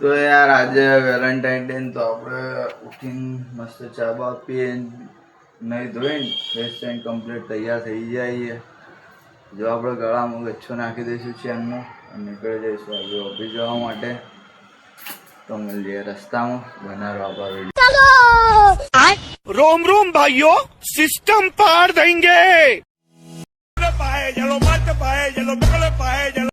તો યાર આજે વેલેન્ટાઇન ડે તો આપણે ઉઠીને મસ્ત ચા બા પીએ, નહીં ધોઈને ફ્રેશ થઈને કમ્પ્લીટ તૈયાર થઈ જઈએ. જો આપણે ગળામાં ગચ્છો નાખી દઈશું ચેનનો અને નીકળી જઈશું આજે ઓફિસ જવા માટે. તો મળીએ રસ્તામાં. બનાવો આપણા વિડીયો. रोम रोम भाइयों, सिस्टम पार देंगे. पाए चलो मत पाए चलो बगले पाए चलो.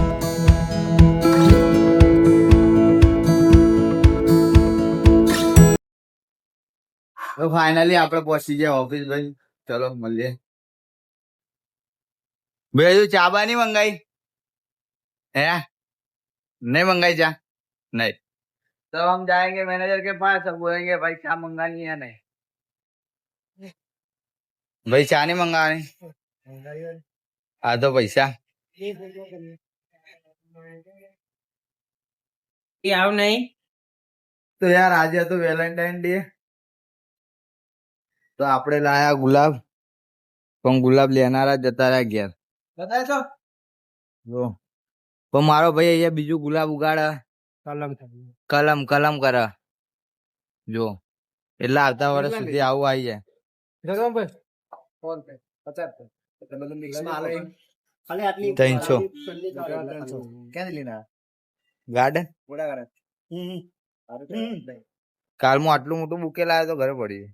તો ફાઇનલી આપણે પહોંચી ગયા ઓફિસ ભાઈ. ચલો મળીએ. ભાઈ હજુ ચા બા નહીં મંગાઈ? હે नहीं मंगाई जा? नहीं तो हम जाएंगे मैनेजर के पास, सब बोलेंगे भाई क्या मंगानी है नहीं. भाई चा नहीं मंगानी? हाँ तो पैसा આવ નહીં તો યાર આજે તો વેલેન્ટાઇન ડે તો આપણે લાયા ગુલાબ, પણ ગુલાબ લેનારા જતા રહ્યા ઘેર. બતાય તો જો પણ મારો ભાઈ અહીંયા બીજું ગુલાબ ઉગાડે, કલમ કલમ કરે. જો એટલે આવતા વર્ષ સુધી આવું આવી જાય. ત્રણસો ગાર્ડન કાલમાં આટલું મોટું બુકે લાવ્યો તો ઘરે પડી.